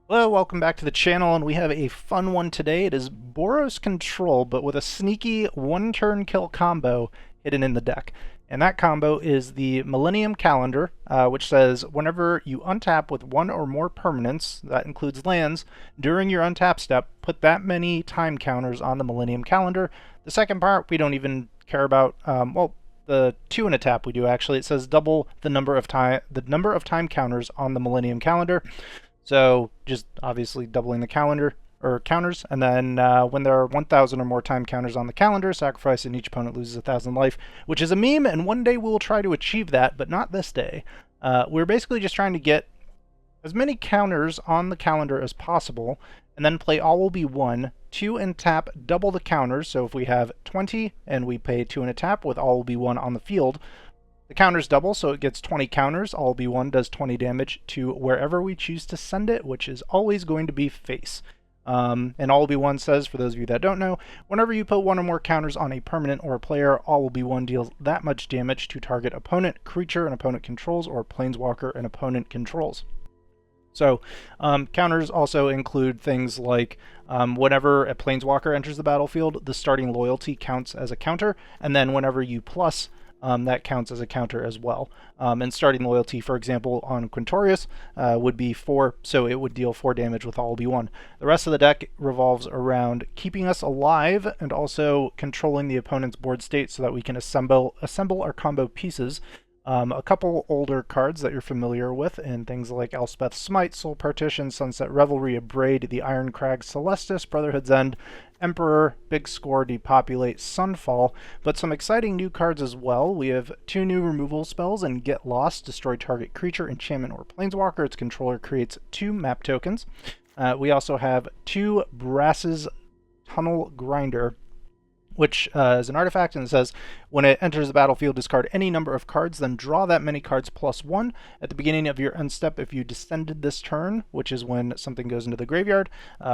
Hello, welcome back to the channel, and we have a fun one today. It is Boros Control, but with a sneaky one-turn kill combo hidden in the deck. And that combo is the Millennium Calendar, which says whenever you untap with one or more permanents, that includes lands, during your untap step, put that many time counters on the Millennium Calendar. The second part we don't even care about. The two in a tap we do actually. It says double the number of time counters on the Millennium Calendar. So just obviously doubling the calendar or counters, and then when there are 1,000 or more time counters on the calendar, sacrifice and each opponent loses 1,000 life, which is a meme, and one day we will try to achieve that, but not this day. We're basically just trying to get as many counters on the calendar as possible, and then play all will be one, 2 and tap double the counters. So if we have 20 and we pay 2 and a tap with all will be one on the field, the counters double, so it gets 20 counters. All be one does 20 damage to wherever we choose to send it, which is always going to be face. And all be one says, for those of you that don't know, whenever you put one or more counters on a permanent or a player, all will be one deals that much damage to target opponent, creature an opponent controls, or planeswalker an opponent controls. So counters also include things like whenever a planeswalker enters the battlefield, the starting loyalty counts as a counter, and then whenever you plus that counts as a counter as well. And starting loyalty, for example, on Quintorius would be 4, so it would deal 4 damage with all be 1. The rest of the deck revolves around keeping us alive and also controlling the opponent's board state so that we can assemble our combo pieces. A couple older cards that you're familiar with, and things like Elspeth's Smite, Soul Partition, Sunset Revelry, Abrade, the Iron Crag, Celestis, Brotherhood's End, Emperor, Big Score, Depopulate, Sunfall, but some exciting new cards as well. We have 2 new removal spells in Get Lost, destroy target creature, enchantment, or planeswalker. Its controller creates 2 map tokens. We also have 2 Brass's Tunnel Grinder, which is an artifact, and it says when it enters the battlefield, discard any number of cards, then draw that many cards plus 1. At the beginning of your end step, if you descended this turn, which is when something goes into the graveyard,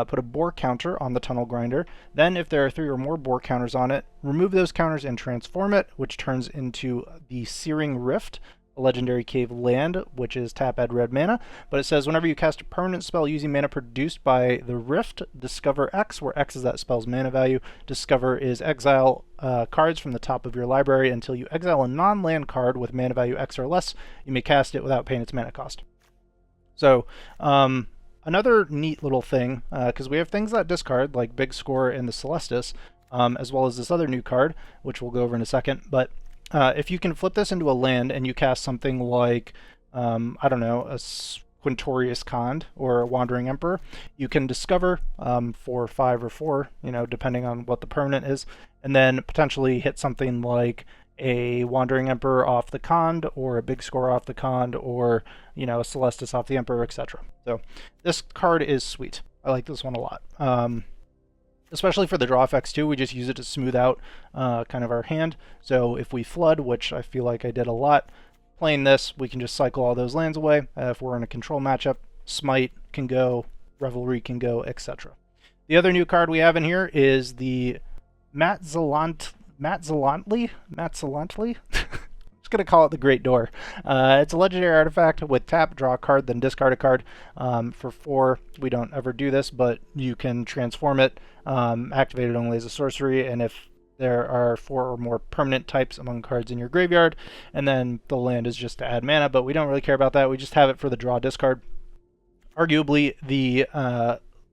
put a boar counter on the Tunnel Grinder. Then if there are 3 or more boar counters on it, remove those counters and transform it, which turns into the Searing Rift, a legendary cave land, which is tap, add red mana. But it says whenever you cast a permanent spell using mana produced by the Rift, discover X, where X is that spell's mana value. Discover is exile cards from the top of your library until you exile a non-land card with mana value X or less. You may cast it without paying its mana cost. So another neat little thing, because we have things that discard, like Big Score and the Celestis, as well as this other new card, which we'll go over in a second. But if you can flip this into a land and you cast something like, I don't know, a Quintorius Kand or a Wandering Emperor, you can discover for 5 or 4, depending on what the permanent is, and then potentially hit something like a Wandering Emperor off the Kand, or a Big Score off the Kand, or, a Celestis off the Emperor, etc. So this card is sweet. I like this one a lot. Especially for the draw effects too, we just use it to smooth out kind of our hand. So if we flood, which I feel like I did a lot, playing this, we can just cycle all those lands away. If we're in a control matchup, Smite can go, Revelry can go, etc. The other new card we have in here is the Matzalantli? Going to call it the Great Door. It's a legendary artifact with tap, draw a card, then discard a card. For 4, we don't ever do this, but you can transform it, activate it only as a sorcery, and if there are 4 or more permanent types among cards in your graveyard, and then the land is just to add mana, but we don't really care about that. We just have it for the draw discard. Arguably, the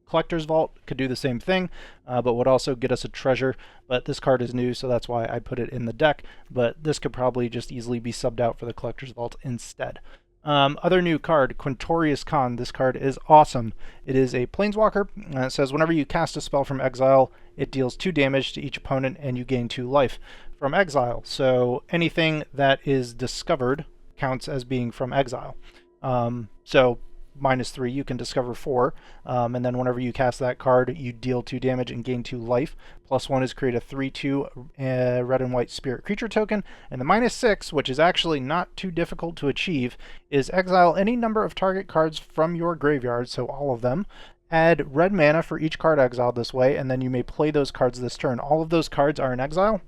Collector's Vault could do the same thing, but would also get us a treasure. But this card is new, so that's why I put it in the deck. But this could probably just easily be subbed out for the Collector's Vault instead. Other new card, Quintorius Kand. This card is awesome. It is a Planeswalker. It says whenever you cast a spell from exile, it deals 2 damage to each opponent, and you gain 2 life from exile. So anything that is discovered counts as being from exile. So -3, you can discover 4, and then whenever you cast that card, you deal 2 damage and gain 2 life. +1 is create a 3/2 red and white spirit creature token, and the -6, which is actually not too difficult to achieve, is exile any number of target cards from your graveyard, so all of them. Add red mana for each card exiled this way, and then you may play those cards this turn. All of those cards are in exile,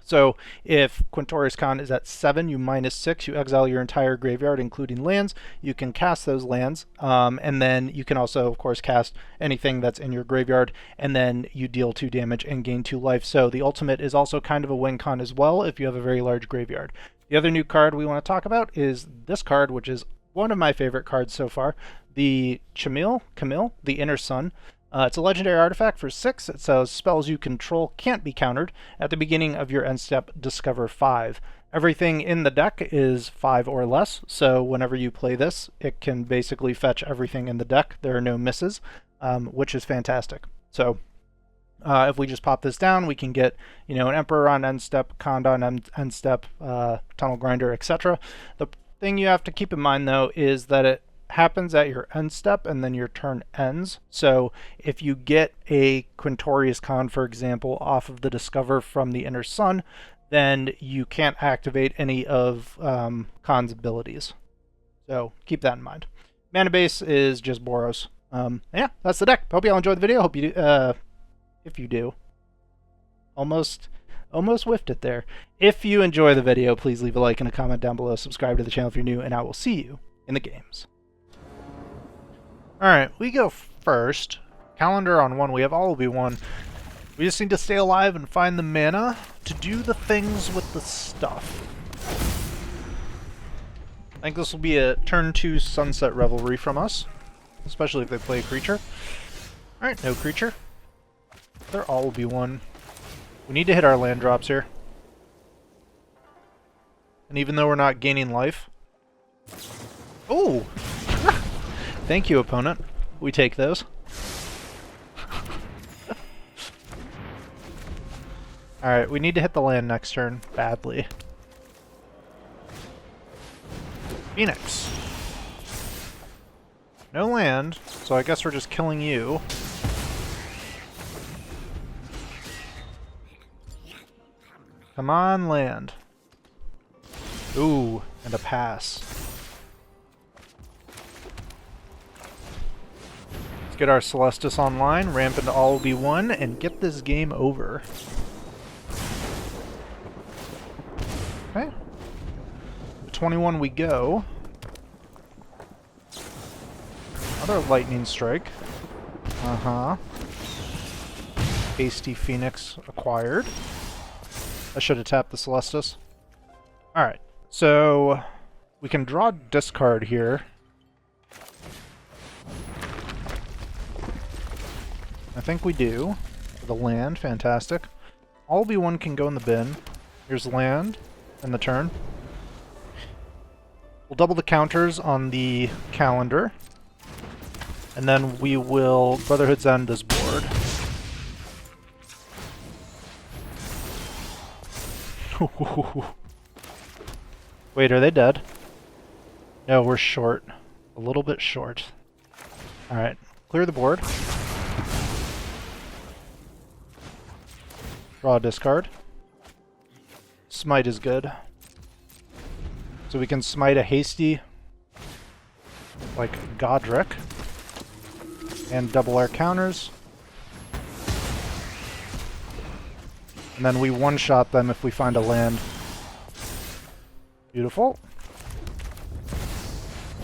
So if Quintorius Kand is at 7, you -6, you exile your entire graveyard, including lands. You can cast those lands, and then you can also, of course, cast anything that's in your graveyard, and then you deal 2 damage and gain 2 life. So the ultimate is also kind of a wincon as well if you have a very large graveyard. The other new card we want to talk about is this card, which is one of my favorite cards so far, the Camille, the Inner Sun. It's a legendary artifact for 6. It says spells you control can't be countered. At the beginning of your end step, discover 5. Everything in the deck is 5 or less, so whenever you play this, it can basically fetch everything in the deck. There are no misses, which is fantastic. So if we just pop this down, we can get, an Emperor on end step, Kand on end step, Tunnel Grinder, etc. The thing you have to keep in mind, though, is that it happens at your end step and then your turn ends. So if you get a Quintorius Kand, for example, off of the Discover from the Inner Sun, then you can't activate any of Kand's abilities. So keep that in mind. Mana base is just Boros. Yeah, that's the deck. Hope you all enjoyed the video. Hope you do. If you do. Almost whiffed it there. If you enjoy the video, please leave a like and a comment down below. Subscribe to the channel if you're new, and I will see you in the games. Alright, we go first. Calendar on 1, we have all will be 1. We just need to stay alive and find the mana to do the things with the stuff. I think this will be a turn 2 Sunset Revelry from us, especially if they play a creature. Alright, no creature. They're all will be 1. We need to hit our land drops here. And even though we're not gaining life... Oh! Thank you, opponent. We take those. Alright, we need to hit the land next turn, badly. Phoenix. No land, so I guess we're just killing you. Come on, land. Ooh, and a pass. Get our Celestis online, ramp into all will be 1, and get this game over. Okay. 21 we go. Another lightning strike. Hasty Phoenix acquired. I should have tapped the Celestis. Alright, so we can draw discard here. I think we do. The land, fantastic. All be 1 can go in the bin. Here's land and the turn. We'll double the counters on the calendar. And then we will Brotherhood's End this board. Wait, are they dead? No, we're short. A little bit short. Alright, clear the board. Draw a discard. Smite is good. So we can smite a hasty, like Godric, and double our counters. And then we one-shot them if we find a land. Beautiful.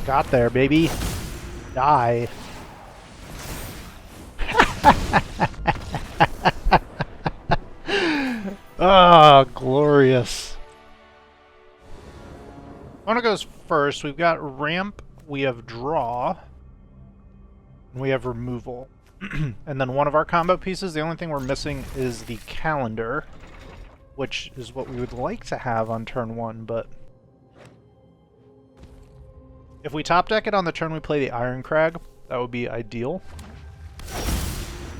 Got there, baby. Die. Ah, glorious. Opponent goes first. We've got ramp, we have draw, and we have removal. And then one of our combo pieces, the only thing we're missing is the calendar, which is what we would like to have on turn 1, but if we top deck it on the turn we play the Iron Crag, that would be ideal.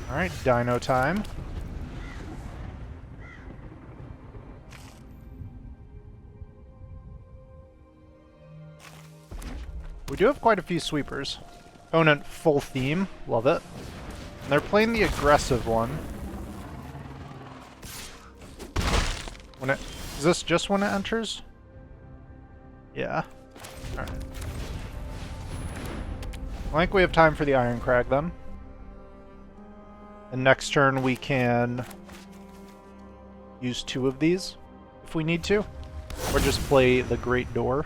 Alright, Dino time. We do have quite a few sweepers. Opponent full theme, love it. And they're playing the aggressive one. When it is this just when it enters? Yeah. Alright. I think we have time for the Iron Crag then. And next turn we can use 2 of these. if we need to, or just play the Great Door.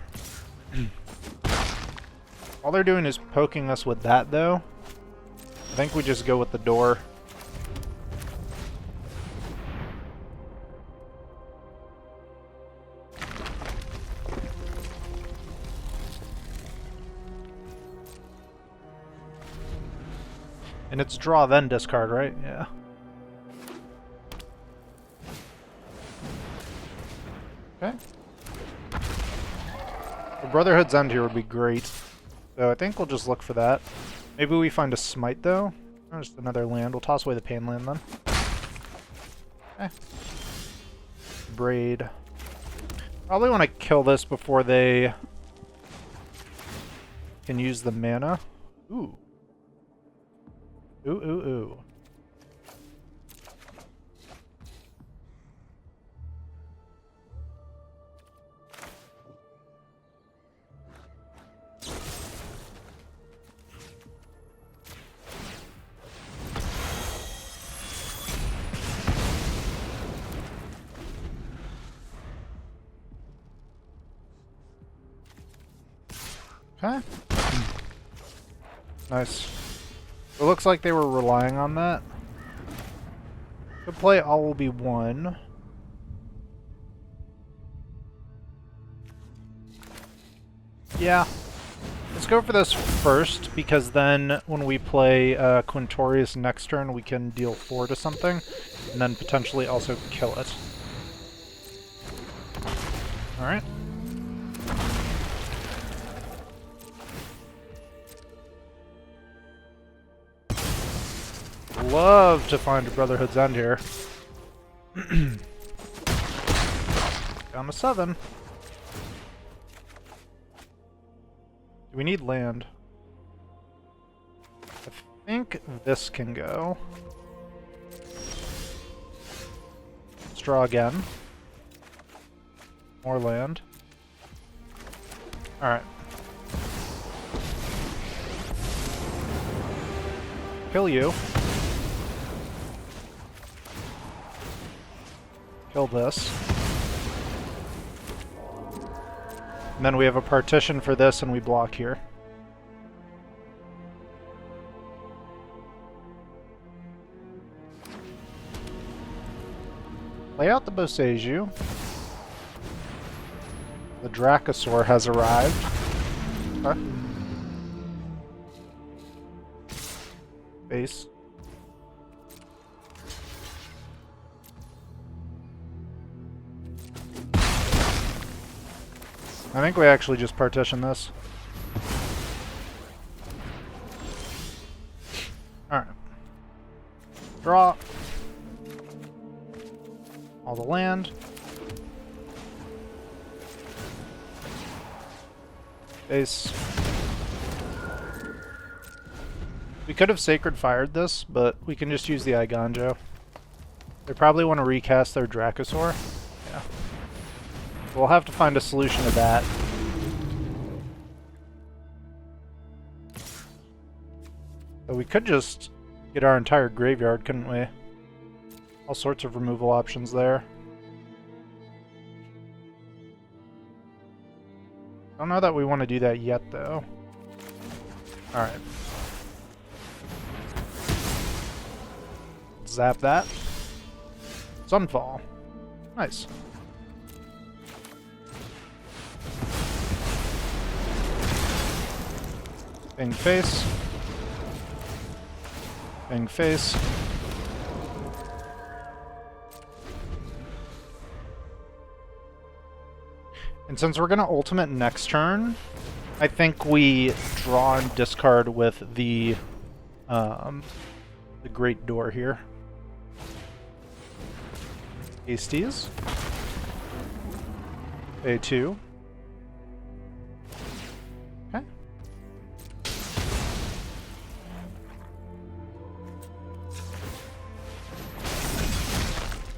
All they're doing is poking us with that, though. I think we just go with the door. And it's draw then discard, right? Yeah. Okay. The Brotherhood's End here would be great. So I think we'll just look for that. Maybe we find a Smite, though. Or just another land. We'll toss away the Pain land, then. Okay. Braid. Probably want to kill this before they can use the mana. Ooh. Ooh, ooh, ooh. Okay. Nice. It looks like they were relying on that. Could play all will be one. Yeah. Let's go for this first, because then when we play Quintorius next turn, we can deal 4 to something, and then potentially also kill it. Alright. Love to find a Brotherhood's End here. Down to 7. Do we need land? I think this can go. Let's draw again. More land. Alright. Kill you. Kill this. And then we have a partition for this and we block here. Play out the Boseiju. The Dinosaur has arrived. Okay. Base. I think we actually just partition this. Alright. Draw. All the land. Base. We could have Sacred Fired this, but we can just use the Iganjo. They probably want to recast their Dinosaur. Yeah. We'll have to find a solution to that. But we could just get our entire graveyard, couldn't we? All sorts of removal options there. I don't know that we want to do that yet, though. Alright. Zap that. Sunfall. Nice. Bang face. Bang face. And since we're going to ultimate next turn, I think we draw and discard with the Great Door here. Hasties. A2. Okay.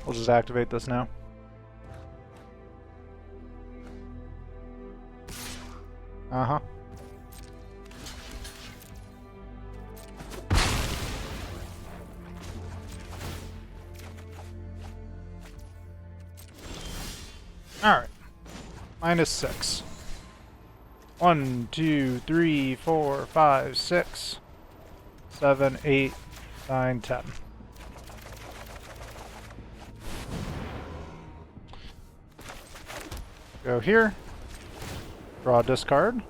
We'll just activate this now. Uh-huh. Alright. -6. 1, 2, 3, 4, 5, 6, 7, 8, 9, 10. Go here. Draw a discard.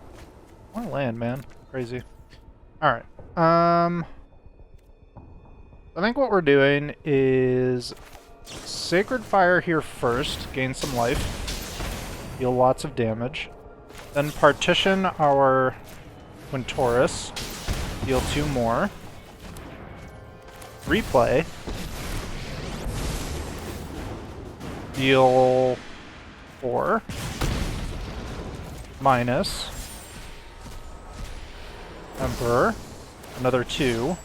More land, man. Crazy. Alright. I think what we're doing is Sacred Fire here first, gain some life, deal lots of damage. Then partition our Quintorius, deal 2 more. Replay. Deal 4. Minus. Emperor. Another 2.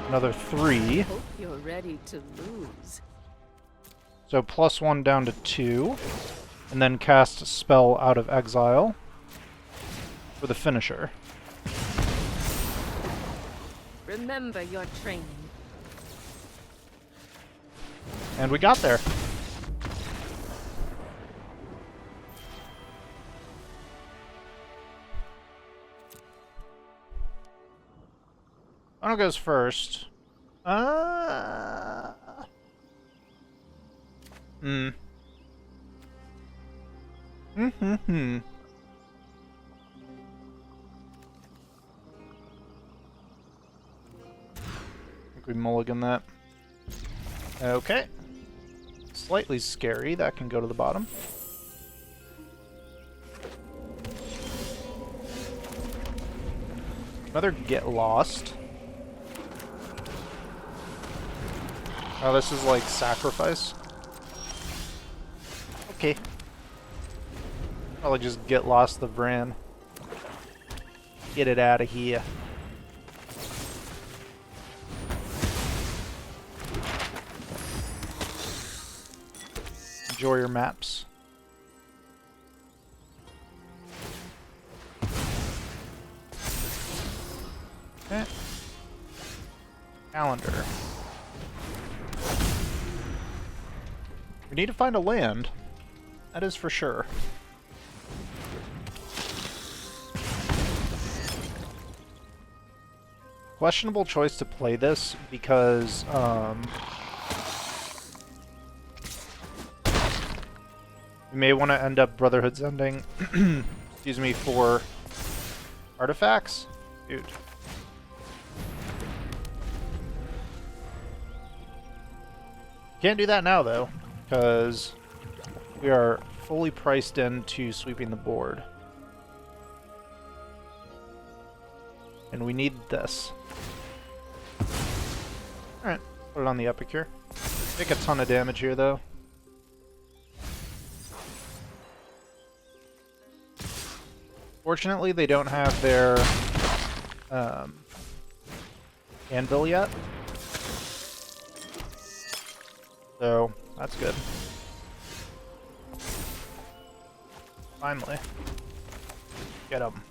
Another 3. Hope you're ready to lose. So +1 down to 2. And then cast Spell out of exile for the finisher. Remember your training. And we got there. Ono goes first. I think we mulligan that. Okay. Slightly scary. That can go to the bottom. Another Get Lost. Oh, this is like sacrifice. Okay. Probably just Get Lost the Vran. Get it out of here. Enjoy your maps. Okay. Calendar. We need to find a land. That is for sure. Questionable choice to play this because, we may want to end up Brotherhood's Ending, excuse me, for artifacts? Dude. Can't do that now, though, because we are fully priced into sweeping the board. And we need this. Alright, put it on the Epic here. Take a ton of damage here, though. Fortunately, they don't have their anvil yet. So, that's good. Finally. Get him.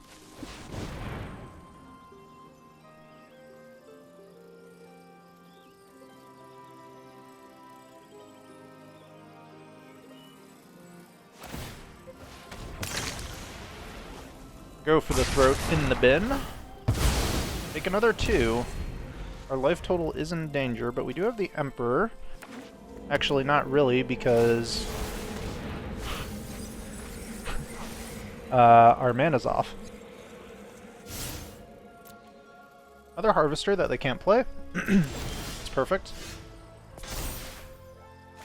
Go for the throat in the bin. Take another 2. Our life total is in danger, but we do have the Emperor. Actually, not really, because our mana's off. Another Harvester that they can't play. It's perfect.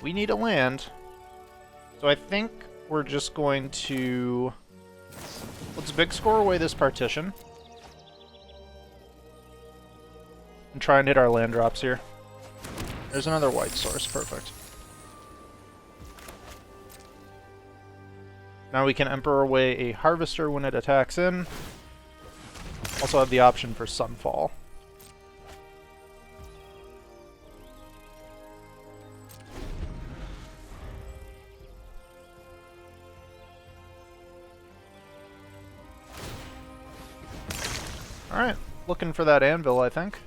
We need a land. So I think we're just going to... Let's big score away this partition. And try and hit our land drops here. There's another white source, perfect. Now we can Emperor away a Harvester when it attacks in. Also have the option for Sunfall. Alright, looking for that anvil, I think.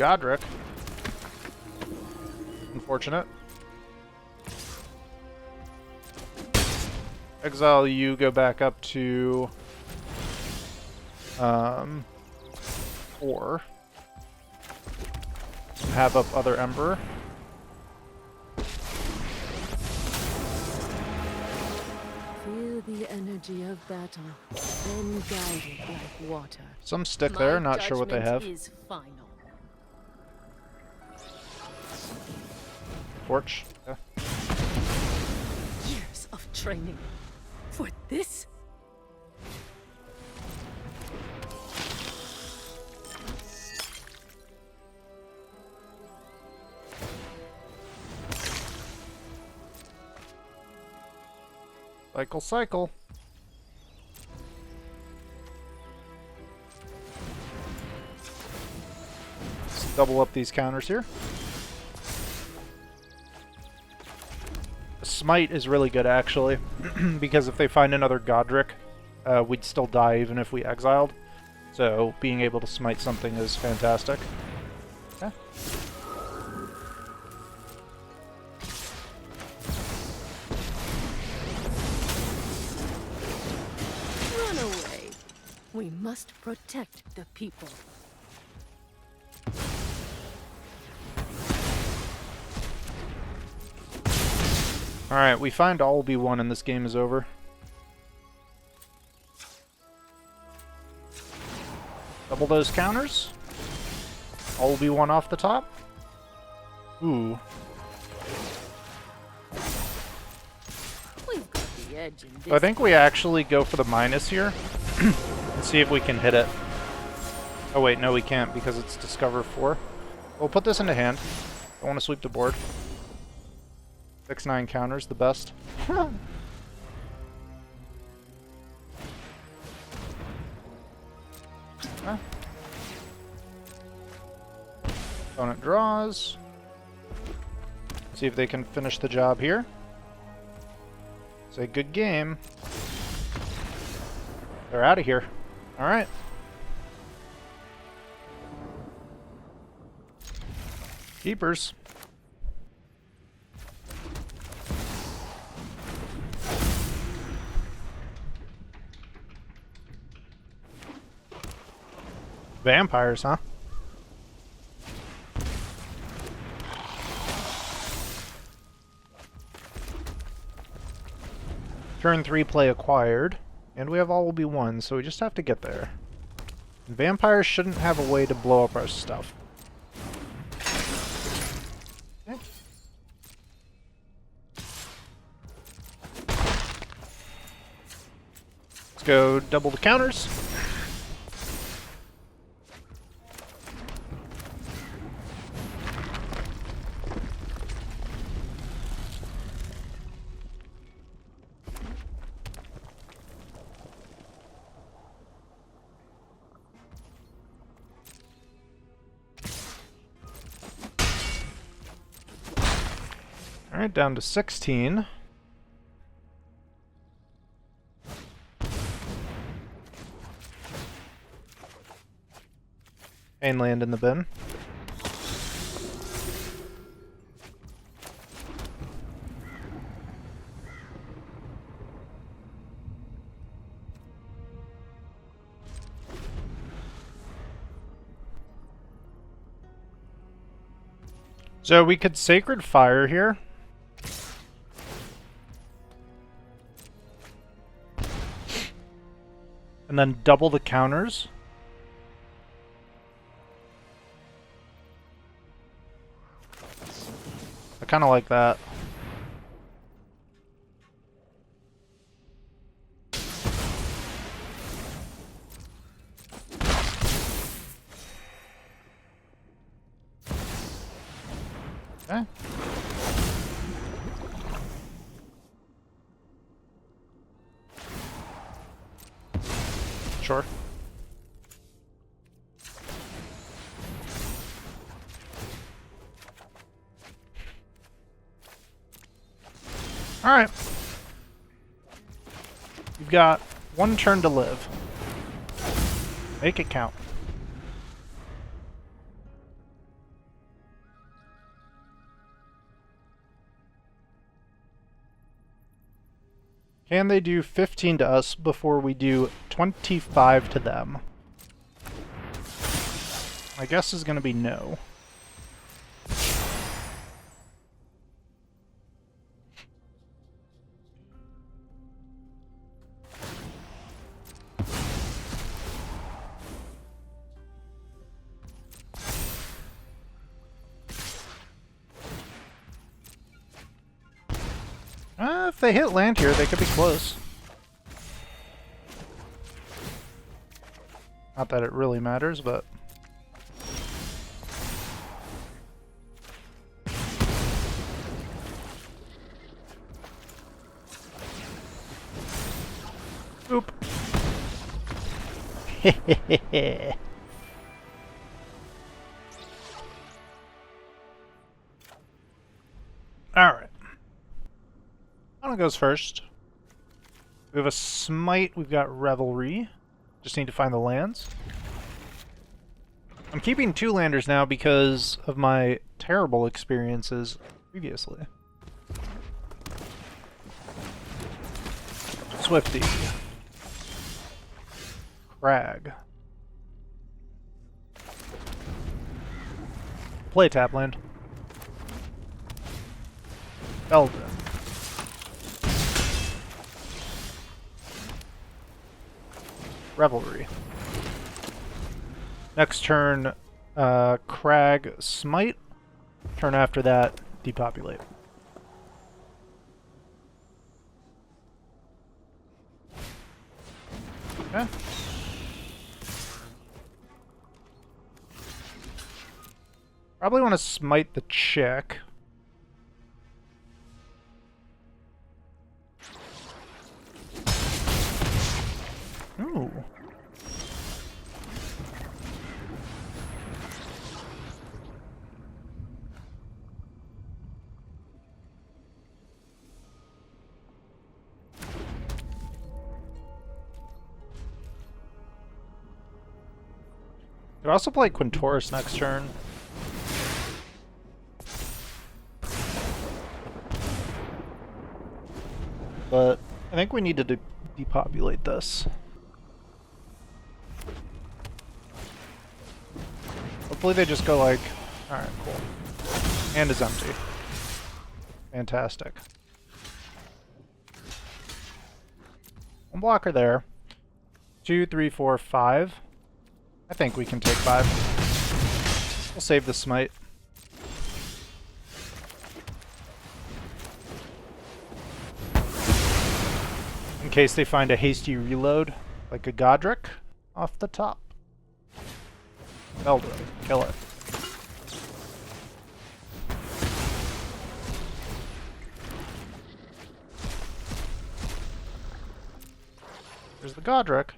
Godric. Unfortunate. Exile you, go back up to 4. Have up other Emperor. Feel the energy of battle, then guide it like water. Some stick there, not sure what they have. Is final. Torch. Yeah. Years of training for this. Cycle, cycle. Let's double up these counters here. Smite is really good, actually, because if they find another Godric, we'd still die even if we exiled. So being able to smite something is fantastic. Okay. Run away. We must protect the people. Alright, we find all will be one and this game is over. Double those counters. All will be one off the top. Ooh. We've got the edge in this. I think we actually go for the minus here and see if we can hit it. Oh wait, no we can't because it's Discover 4. We'll put this into hand. I want to sweep the board. 6-9 counters, the best. Opponent draws. See if they can finish the job here. It's a good game. They're out of here. Alright. Keepers. Vampires, huh? Turn 3 play acquired, and we have all will be one, so we just have to get there. And vampires shouldn't have a way to blow up our stuff. Okay. Let's go double the counters. Alright, down to 16. Mainland in the bin. So we could Sacred Fire here. And then double the counters. I kind of like that. Okay. Sure. All right. You've got one turn to live. Make it count. Can they do 15 to us before we do 25 to them? My guess is going to be no. If they hit land here, they could be close. Not that it really matters, but... Oop. Alright. One goes first. We have a Smite, we've got Revelry. Just need to find the lands. I'm keeping 2 landers now because of my terrible experiences previously. Swifty. Crag. Play tap land. Eldrin. Revelry. Next turn, Crag, Smite. Turn after that, Depopulate. Okay. Probably want to Smite the chick. Ooh. Could also play Quintorius next turn. But I think we needed to depopulate this. Hopefully they just go like, alright, cool. Hand is empty. Fantastic. One blocker there. 2, 3, 4, 5. I think we can take 5. We'll save the Smite. In case they find a hasty reload, like a Godric, off the top. Eldrin, kill it. There's the Godric.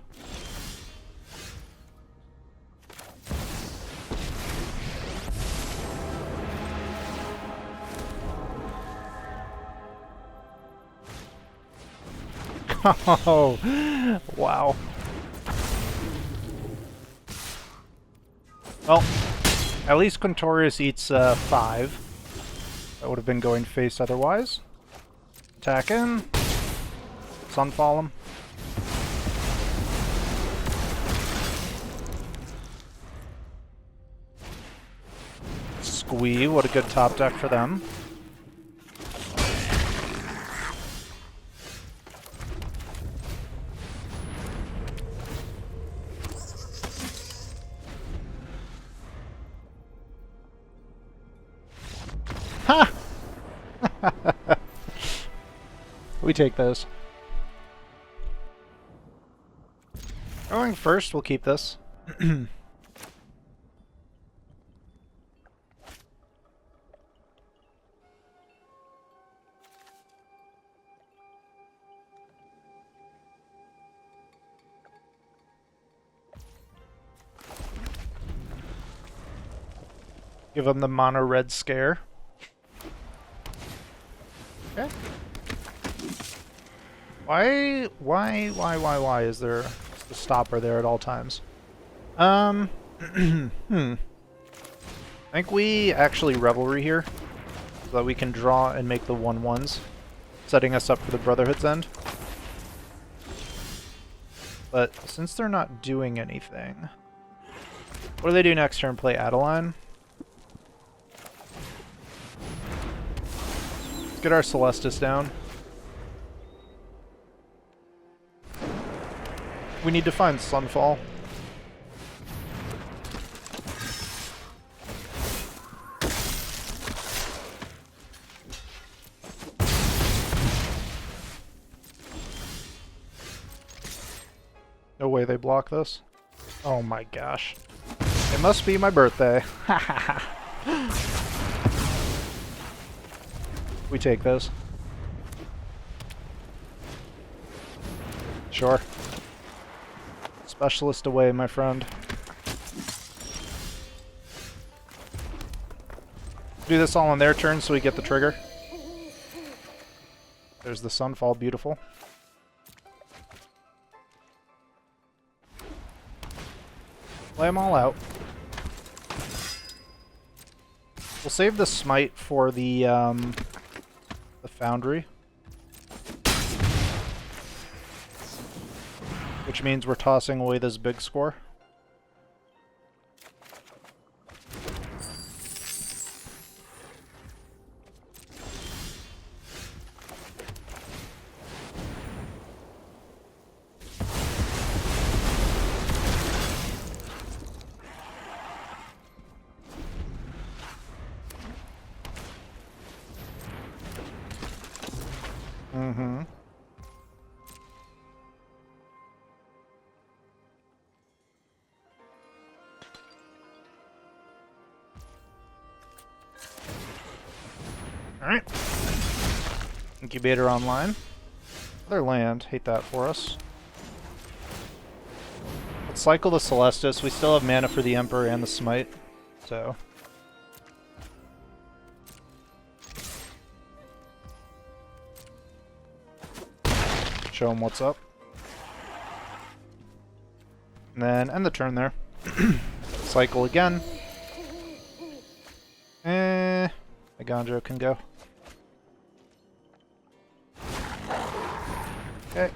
Oh, wow. Well, at least Quintorius eats 5. That would have been going face otherwise. Attack in. Sunfall him. Squee, what a good top deck for them. Ha! We take those. Going first, we'll keep this. Give them the mono red scare. Okay. Why is there a stopper there at all times? I think we actually Revelry here, so that we can draw and make the 1/1s, setting us up for the Brotherhood's End. But since they're not doing anything... What do they do next turn? Play Adeline? Let's get our Celestis down. We need to find Sunfall. No way they block this. Oh my gosh. It must be my birthday. We take those. Sure. Specialist away, my friend. Do this all on their turn so we get the trigger. There's the Sunfall, beautiful. Lay them all out. We'll save the Smite for the Foundry. Which means we're tossing away this big score. Mm-hmm. Alright. Incubator online. Other land. Hate that for us. Let's cycle the Celestis. We still have mana for the Emperor and the Smite. So... show them what's up. And then end the turn there. Cycle again. Aggro can go. Okay.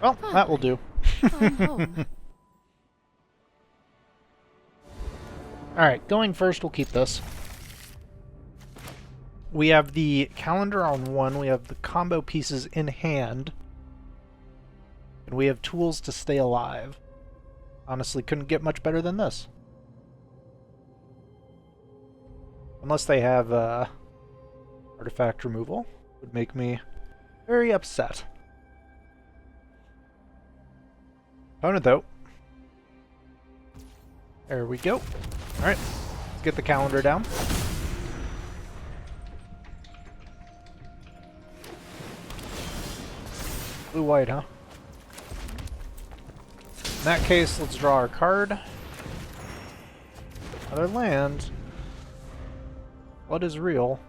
Well, that will do. Alright, going first, we'll keep this. We have the calendar on one, we have the combo pieces in hand, and we have tools to stay alive. Honestly, couldn't get much better than this. Unless they have artifact removal, would make me very upset. Opponent, though. There we go. Alright, let's get the calendar down. Blue-white, huh? In that case, let's draw our card. Another land. Blood is real.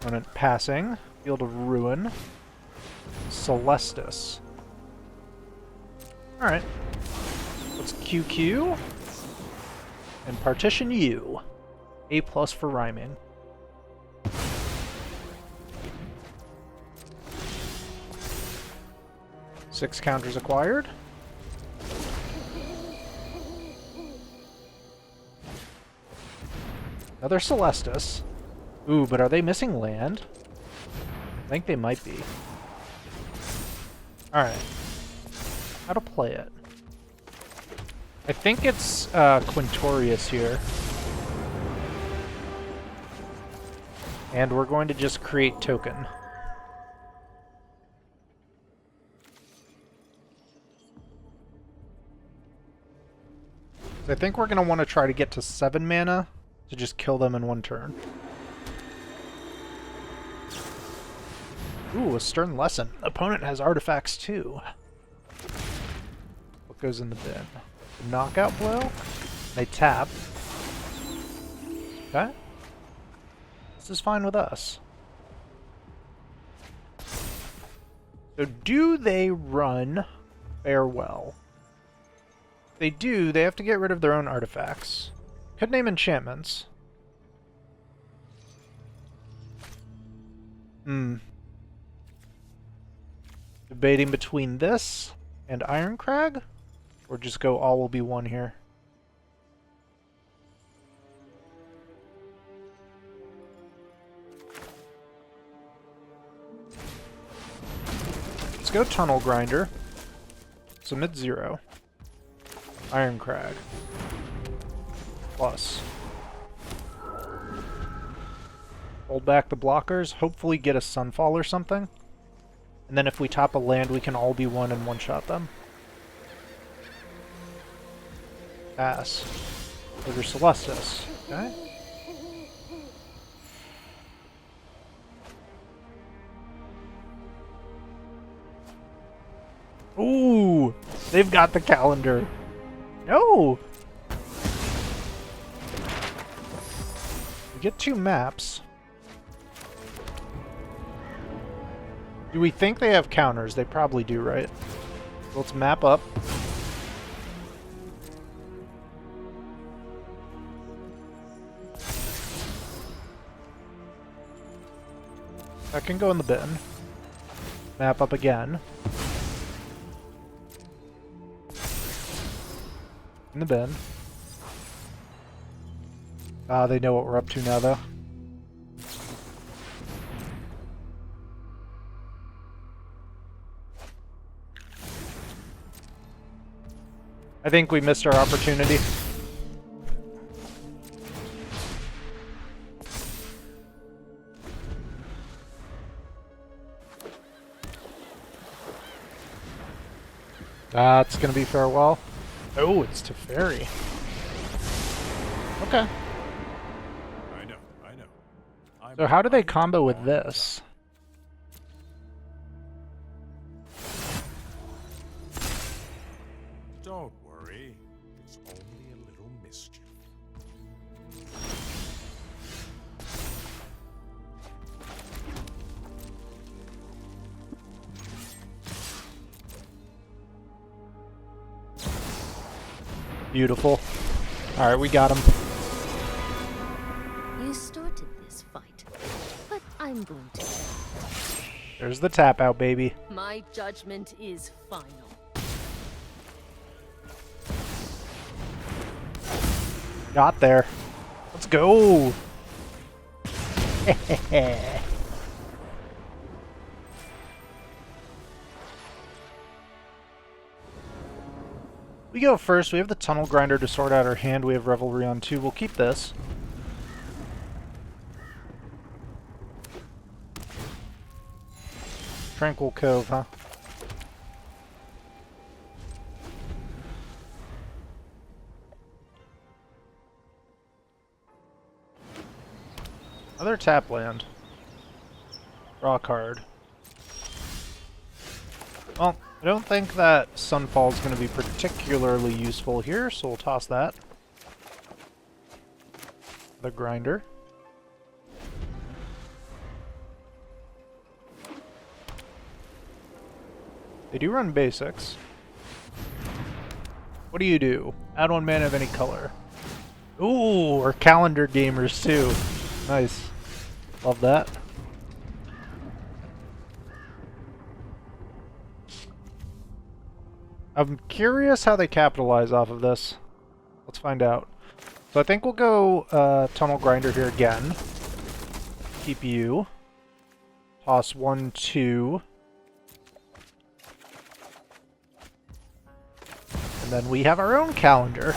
Opponent passing. Field of Ruin. Celestis. Alright. Let's QQ. And partition U. A+ for rhyming. Six counters acquired. Another Celestis. Ooh, but are they missing land? I think they might be. Alright. How to play it? I think it's Quintorius here. And we're going to just create token. So I think we're going to want to try to get to 7 mana to just kill them in one turn. Ooh, a stern lesson. Opponent has artifacts too. What goes in the bin? The knockout blow? They tap. Okay. This is fine with us. So do they run Farewell? If they do, they have to get rid of their own artifacts. Could name enchantments. Debating between this and Ironcrag? Or just go all will be one here? Let's go Tunnel Grinder. Submit 0. Ironcrag. Plus. Hold back the blockers, hopefully get a Sunfall or something. And then if we top a land, we can all be one and one-shot them. Pass. Trigger Celestis. Okay. Ooh! They've got the calendar. No! We get 2 maps. Do we think they have counters? They probably do, right? Let's map up. That can go in the bin. Map up again. In the bin. Ah, they know what we're up to now, though. I think we missed our opportunity. It's gonna be Farewell. Oh, it's Teferi. Okay. I know. So how do they combo with this? Don't worry. It's only a little mischief. Beautiful. Alright, we got him. You started this fight, but I'm going to. There's the tap out, baby. My judgment is final. Got there. Let's go. We go first. We have the Tunnel Grinder to sort out our hand. We have Revelry on 2. We'll keep this. Tranquil Cove, huh? Another tap land. Draw a card. Well, I don't think that Sunfall is going to be particularly useful here, so we'll toss that. The Grinder. They do run basics. What do you do? Add 1 mana of any color. Ooh, we're calendar gamers too. Nice. Love that. I'm curious how they capitalize off of this. Let's find out. So I think we'll go Tunnel Grinder here again. Keep you. Toss 1, 2. And then we have our own calendar.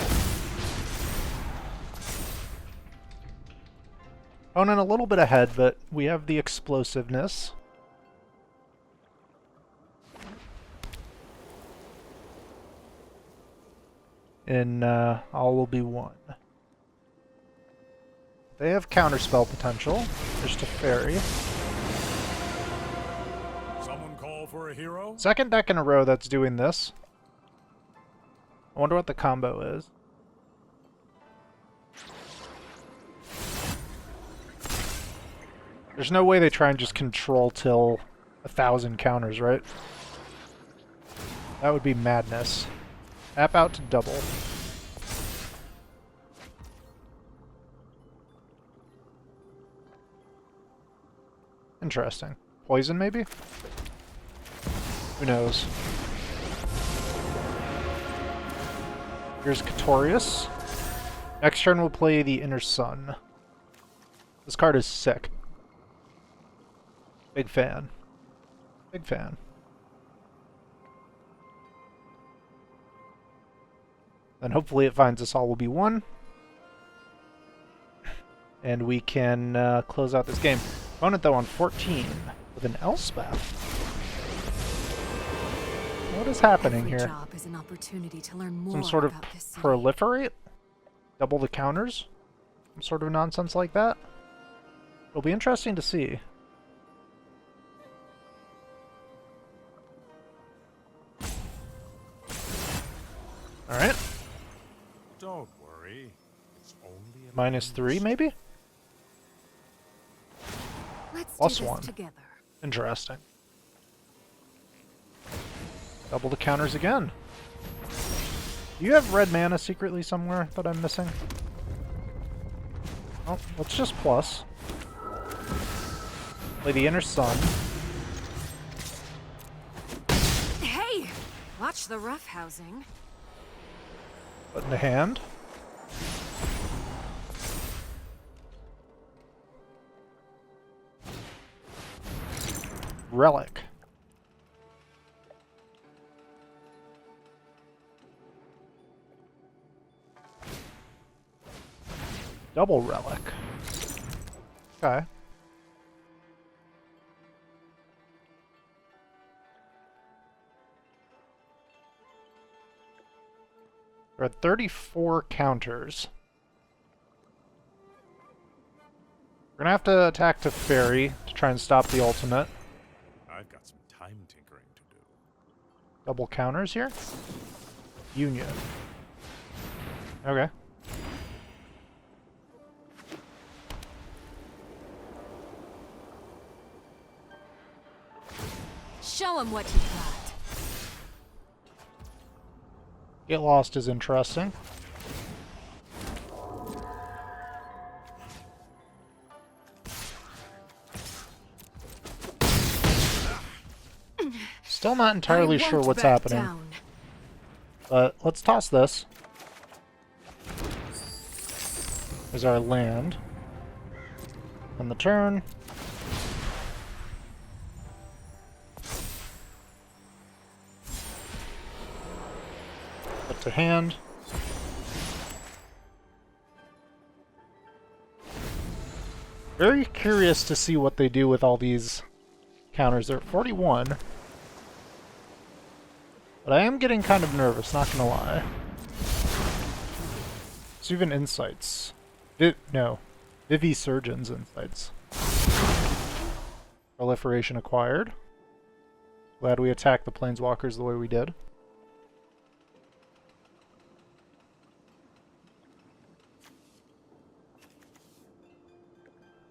Opponent a little bit ahead, but we have the explosiveness. And all will be one. They have counterspell potential. There's Teferi. Someone call for a hero? Second deck in a row that's doing this. I wonder what the combo is. There's no way they try and just control till 1,000 counters, right? That would be madness. Tap out to double. Interesting. Poison, maybe? Who knows? Here's Quintorius. Next turn we'll play the Inner Sun. This card is sick. Big fan. Big fan. Then hopefully it finds us all will be one. And we can close out this game. Opponent though on 14 with an Elspeth. What is happening here? Job is an opportunity to learn more Some sort of about this city. proliferate? Double the counters? Some sort of nonsense like that? It'll be interesting to see. Alright. Don't worry. It's only a -3, maybe? Let's Plus do this 1. together. Interesting. Double the counters again. Do you have red mana secretly somewhere that I'm missing? Oh, let's just plus. Play the Inner Sun. Hey! Watch the roughhousing. Put in the hand. Relic. Double relic. Okay. There are 34 counters. We're gonna have to attack to Fairy to try and stop the ultimate. I've got some time tinkering to do. Double counters here. Union. Okay. Show him what you got. Get Lost is interesting. Still not entirely sure won't what's back happening. down. But let's toss this. There's our land. On the turn. Put to hand. Very curious to see what they do with all these counters. They're at 41. But I am getting kind of nervous, not gonna lie. It's even insights. No. Vivi Surgeon's insights. Proliferation acquired. Glad we attacked the Planeswalkers the way we did.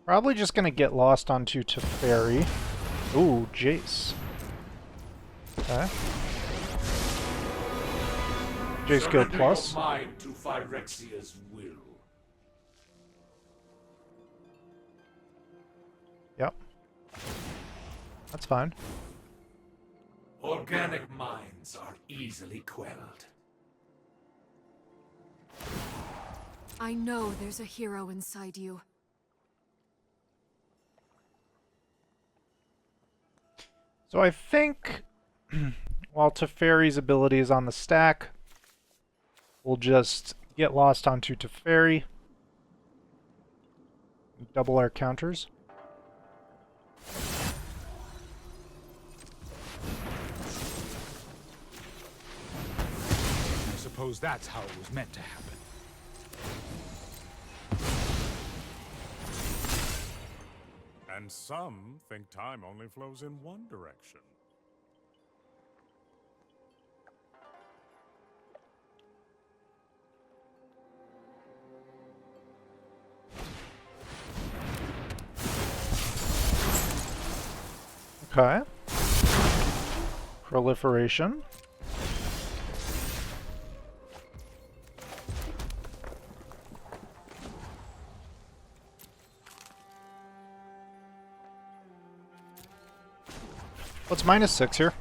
Probably just gonna get lost onto Teferi. Ooh, Jace. Okay. Jace go plus. Mind to Phyrexia's will. Yep. That's fine. Organic minds are easily quelled. I know there's a hero inside you. So I think while Teferi's ability is on the stack, we'll just get lost onto Teferi. Double our counters. I suppose that's how it was meant to happen. And some think time only flows in one direction. Okay. Proliferation. Let's -6 here.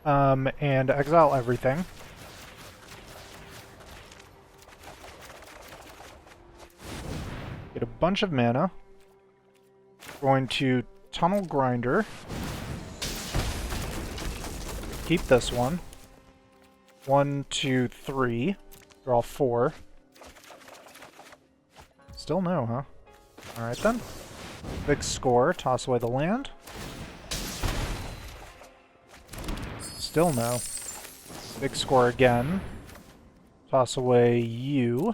And exile everything. Get a bunch of mana. Going to Tunnel Grinder. Keep this one. 1, 2, 3. Draw 4. Still no, huh? Alright then. Big score. Toss away the land. Still no. Big score again. Toss away you.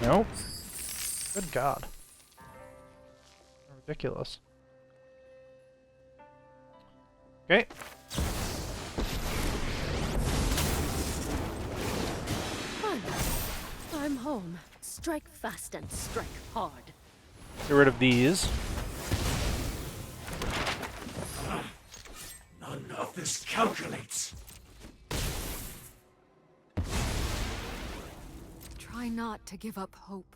Nope. Good God. Ridiculous. Okay. I'm home. Strike fast and strike hard. Get rid of these. None of this calculates. Try not to give up hope.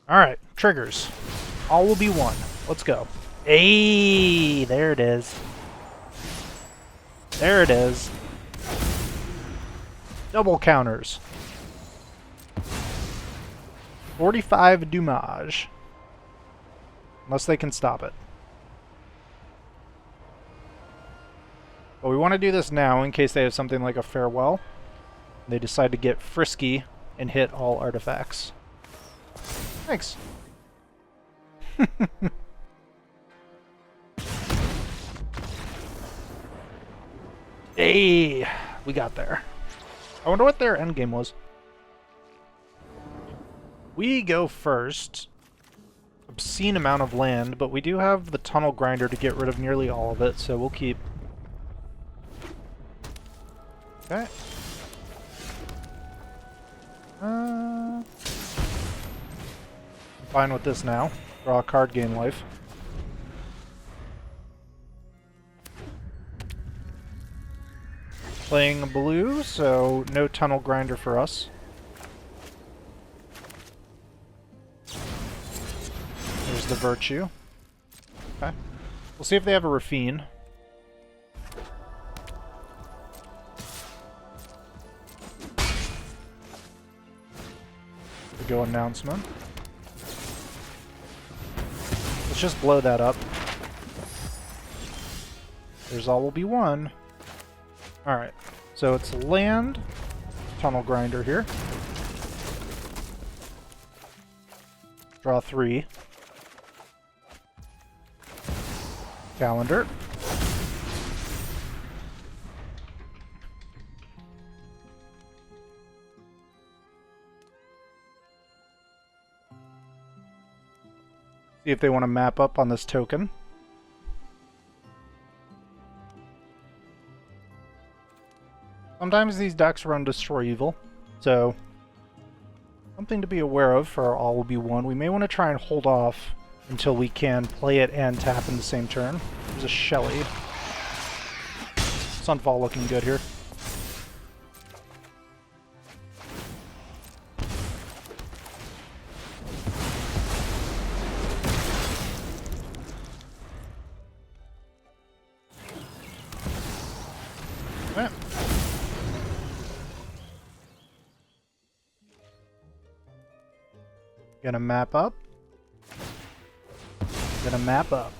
Alright, triggers. All will be one. Let's go. Hey, there it is. There it is. Double counters. 45 damage. Unless they can stop it. But we want to do this now in case they have something like a farewell. They decide to get frisky and hit all artifacts. Thanks. Hey, we got there. I wonder what their endgame was. We go first. Obscene amount of land, but we do have the Tunnel Grinder to get rid of nearly all of it, so we'll keep. Okay. I'm fine with this now. Draw a card, gain life. Playing blue, so no Tunnel Grinder for us. There's the Virtue. Okay. We'll see if they have a Rafine. The Go Announcement. Let's just blow that up. There's all will be one. Alright, so it's land, Tunnel Grinder here. Draw 3. Calendar. See if they want to map up on this token. Sometimes these decks run Destroy Evil, so something to be aware of for our All Will Be One. We may want to try and hold off until we can play it and tap in the same turn. There's a Shelly. Sunfall looking good here. Okay. Gonna map up. Gonna map up.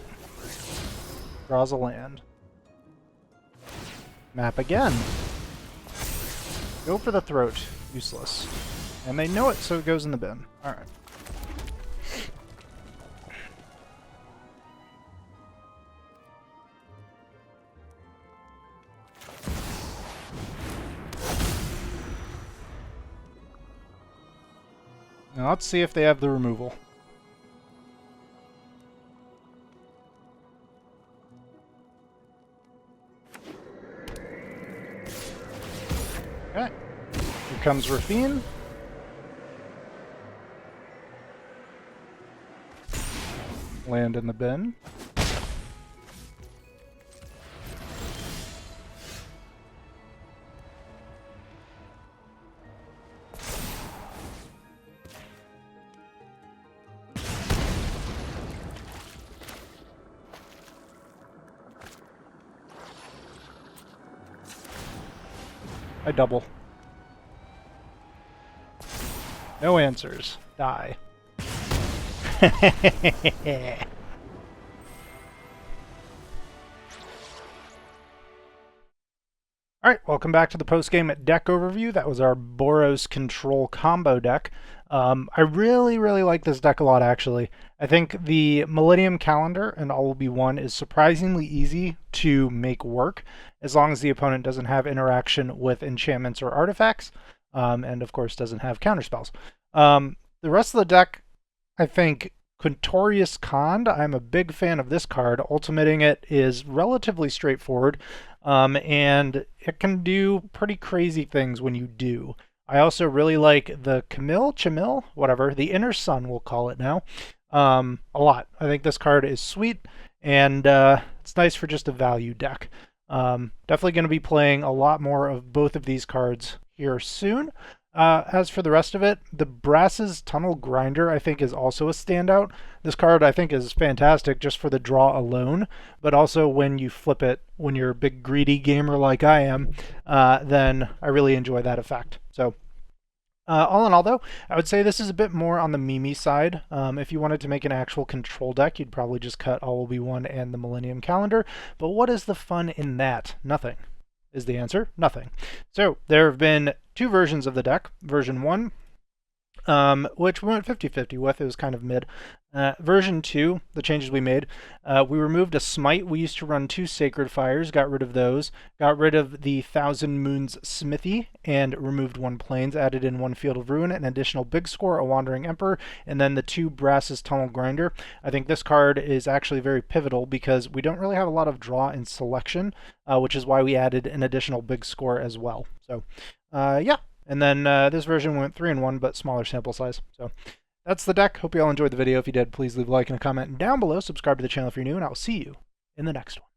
Draws a land. Map again. Go for the throat. Useless. And they know it, so it goes in the bin. Alright. Now let's see if they have the removal. comes Rafine. Land in the bin. I double. No answers. Die. Alright, welcome back to the post-game deck overview. That was our Boros Control combo deck. I really like this deck a lot, actually. I think the Millennium Calendar and All Will Be One is surprisingly easy to make work, as long as the opponent doesn't have interaction with enchantments or artifacts, and of course doesn't have counterspells. The rest of the deck, I think, Quintorius Kand, I'm a big fan of this card. Ultimating it is relatively straightforward, and it can do pretty crazy things when you do. I also really like the Chamil, whatever, the Inner Sun, we'll call it now, a lot. I think this card is sweet, and it's nice for just a value deck. Definitely going to be playing a lot more of both of these cards here soon. As for the rest of it, the Brass's Tunnel Grinder, I think, is also a standout. This card, I think, is fantastic just for the draw alone, but also when you flip it, when you're a big greedy gamer like I am, then I really enjoy that effect. So, all in all, though, I would say this is a bit more on the Mimi side. If you wanted to make an actual control deck, you'd probably just cut All Will Be One and the Millennium Calendar, but what is the fun in that? Nothing. Is the answer. Nothing. So there have been two versions of the deck. Version 1, which we went 50-50 with. It was kind of mid. Version 2, the changes we made. We removed a Smite. We used to run 2 Sacred Fires, got rid of those. Got rid of the Thousand Moons Smithy, and removed 1 Plains, added in 1 Field of Ruin, an additional Big Score, a Wandering Emperor, and then the 2 Brass's Tunnel Grinder. I think this card is actually very pivotal because we don't really have a lot of draw in selection, which is why we added an additional Big Score as well. So, yeah. And then this version went 3-1, but smaller sample size. So that's the deck. Hope you all enjoyed the video. If you did, please leave a like and a comment down below. Subscribe to the channel if you're new, and I'll see you in the next one.